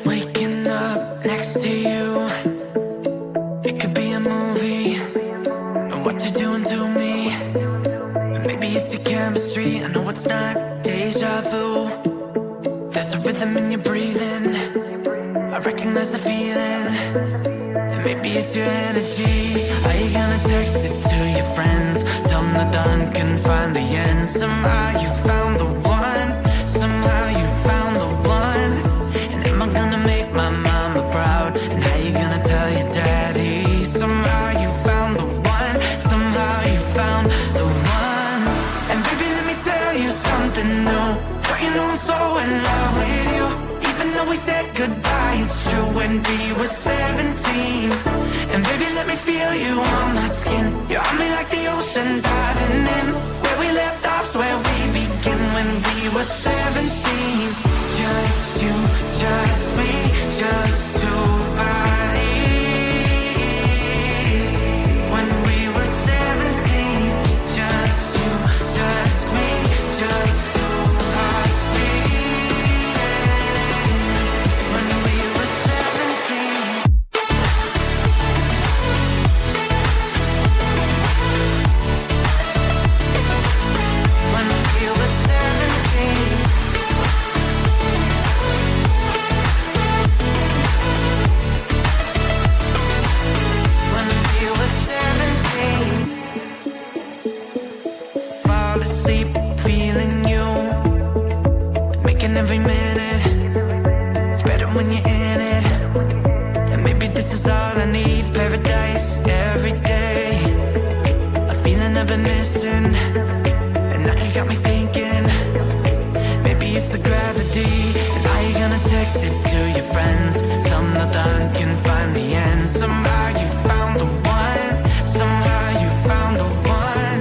Waking up next to you, it could be a movie, and what you're doing to me, and maybe it's your chemistry. I know it's not deja vu. There's a rhythm in your breathing, I recognize the feeling, and maybe it's your energy. Are you gonna text it to your friends? Tell them the dawn can find the end. Somehow you found the one, somehow you found the one. And am I gonna make my mama proud? And how you gonna tell your daddy? Somehow you found the one, somehow you found the one. And baby, let me tell you something new. Don't you know I'm so in love with you? Even though we said goodbye, it's true when we were 17. And baby, let me feel you on my skin. You're on me like the ocean, diving in. Where we left off's where we begin, when we were 17. Just you, just me, just two bodies. When we were 17. Just you, just me, just two hearts beating. When we were 17. When we were 17. When we were 17. Fall asleep feeling you, making every minute. It's better when you're in it. And maybe this is all I need. Paradise every day, a feeling I've been missing. And now you got me thinking, maybe it's the gravity. And are you gonna text it to your friends? Some that can find the end. Somehow you found the one, somehow you found the one.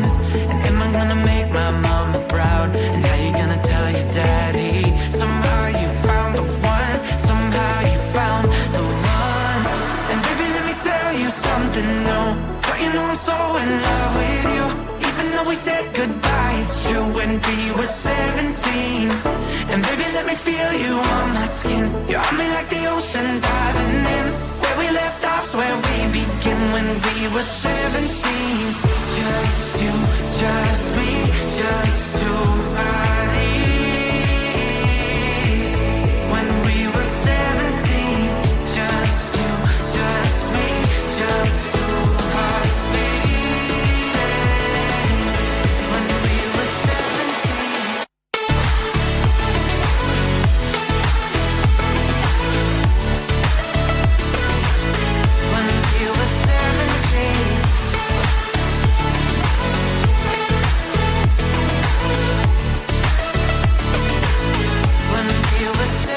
And am I gonna make my mama proud? And how you gonna tell your daddy? Somehow you found the one, somehow you found the one. And baby, let me tell you something new. Don't you know I'm so in love with you? Even though we said goodbye, it's true when we were 17. And baby, let me feel you on my skin. You're on me like the ocean, diving in. Where we left off's where we begin, when we were 17. Just you, just me, just two bodies. When we were 17. Just you, just me, just two hearts beating. When we were 17. When we were 17. When we were 17.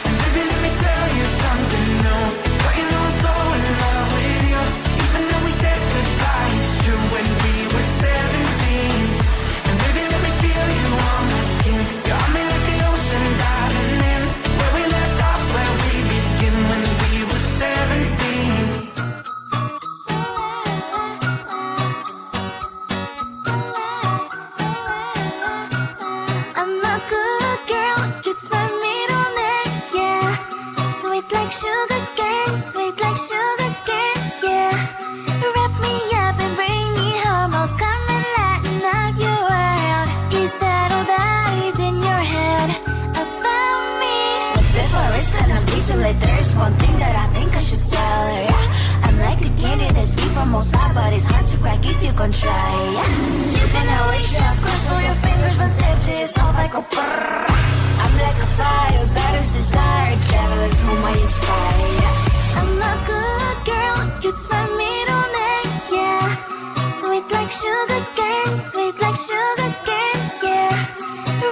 And baby, let me tell you something new. Don't you know I'm so in love with you? Even though we said goodbye, it's true when we were 17. And baby, let me feel you on my skin. You're on me like the ocean, diving in. Where we left off's where we begin, when we were 17. I'm a good girl, it's my middle name, yeah. Sweet like sugar cane, sweet like sugar cane, yeah. Wrap me up and bring me home, I'll come and lighten up your world. Is that all that is in your head about me? But before it's gonna be too late, there's one thing that I think I should tell her, yeah. I'm like a candy that's sweet from most high, but it's hard to crack if you can try, yeah. Sipping away, chef, cross all your fingers, when safety is off, I go brrrr. I'm like a fire, that is desire, devil is whom I inspire, yeah. I'm a good girl, it's my middle name, yeah. Sweet like sugar cane, sweet like sugar cane, yeah.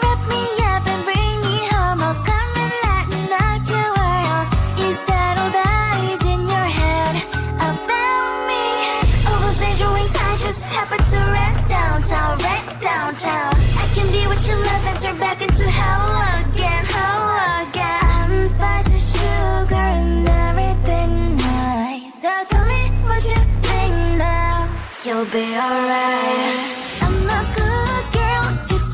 Wrap me up and bring me home, I'll come and lighten up your world. Is that all that is in your head about me? Oh, those angel wings, I just happen to rent downtown, rent downtown. I can be what you love and turn back into hell again, hell again. I'm spicy sugar and everything nice. So tell me what you think now, you'll be alright. I'm a good girl, it's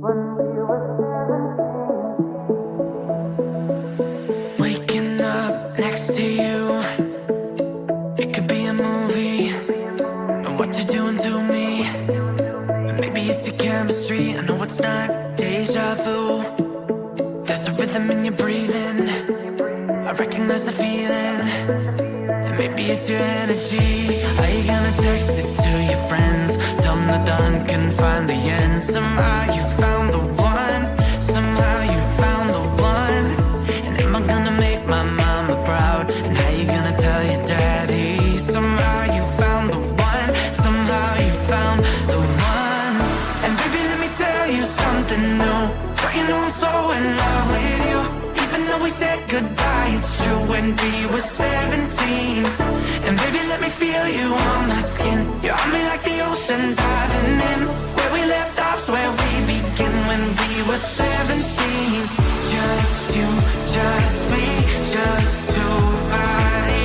Waking up next to you, it could be a movie, and what you're doing to me. And maybe it's your chemistry, I know it's not deja vu. There's a rhythm in your breathing, I recognize the feeling. And maybe it's your energy. Are you gonna text it to your friends? Tell them the dawn can find the end. Somehow you found the one, somehow you found the one. And am I gonna make my mama proud? And how you gonna tell your daddy? Somehow you found the one, somehow you found the one. And baby, let me tell you something new. But you know I'm so in love with you. Even though we said goodbye, it's true when we were 17. And baby, let me feel you on my skin. You're on me like the ocean diving in. Where we left off's where we begin when we were 17. Just you, just me, just two bodies.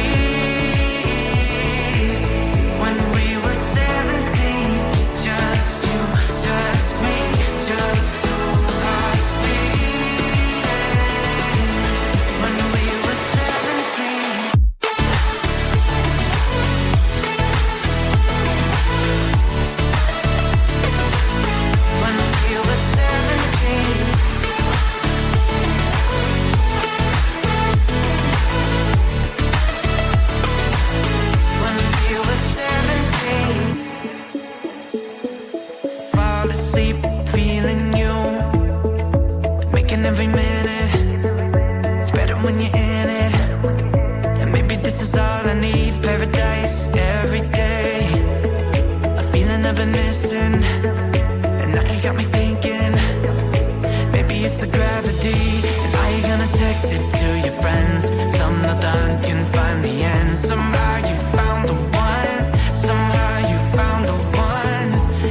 When we were 17. Just you, just me, just two hearts beating. When we were 17. When we were 17. When we were 17. Fall asleep feeling you, making every minute. It's better when you're in it. And maybe this is all I need. Paradise every day. A feeling I've been missing. And now you got me thinking. Maybe it's the gravity. And are you gonna text it to your friends? Some no done can find the end. Somehow you found the one, somehow you found the one.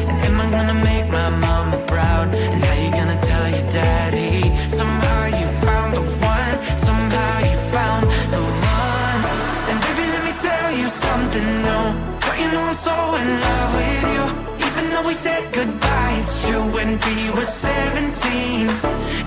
And am I gonna make my mama proud? And how you gonna tell your daddy? Somehow you found the one, somehow you found the one. And baby, let me tell you something new. But you know I'm so in love with you. Even though we said goodbye, it's true when we were 17.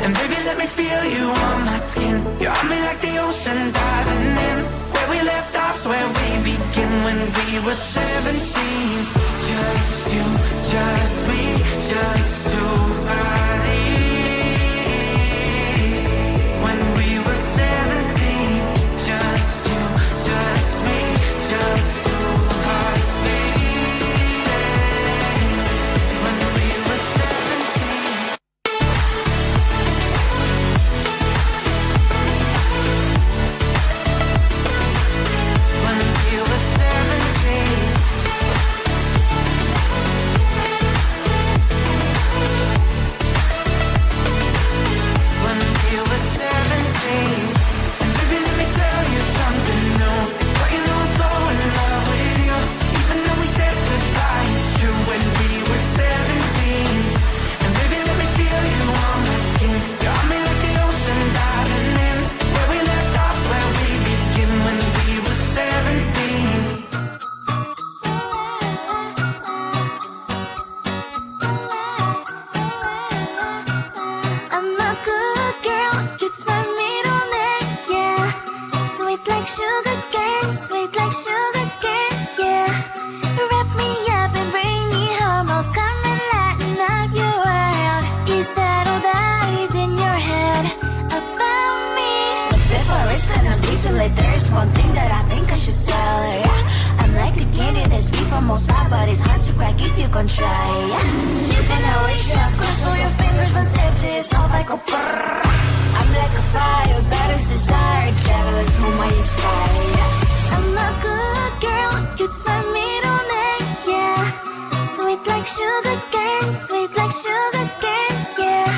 And baby, let me feel you on my skin. You're on me like the ocean diving in. Where we left off's where we begin when we were 17. Just you, just me, just two bodies. When we were 17. Just you, just me, just two hearts beating. When we were 17. When we were 17. When we were 17. And baby, let me tell you something new. But you know I'm so in love with you. Even though we said goodbye, it's true when we were 17. And baby, let me feel you on my skin. You're on me like the ocean diving in. Where we left off's where we begin when we were 17. I'm a good girl, you'd spend me on it, yeah. Sweet like sugar cane, sweet like sugar cane, yeah. Wrap me up and bring me home, I'll come and lighten up your world. Is that all that is in your head about me? But before it's gonna be too late, there's one thing that I think I should tell her, yeah. I'm like the candy that's sweet from most high, but it's hard to crack if you can try, yeah. You can always shove, cross all your fingers, but safety is off, I go brrrr. I'm like a fire, that is desire, devil is whom I inspire, yeah. I'm a good girl, you'd spend me on it, yeah. Sweet like sugar cane, sweet like sugar cane, yeah.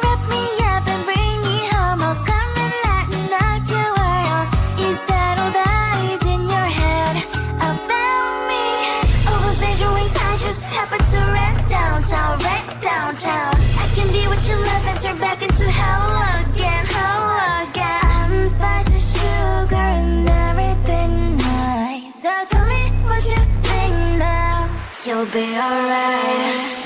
Wrap me up and bring me home, I'll come and lighten up your world. Is that all that is in your head about me? Oh, those angel wings, I just happen to rent downtown, I can be what you love and turn back into hell again, I'm spice and sugar and everything nice. So tell me what you think now, you'll be alright.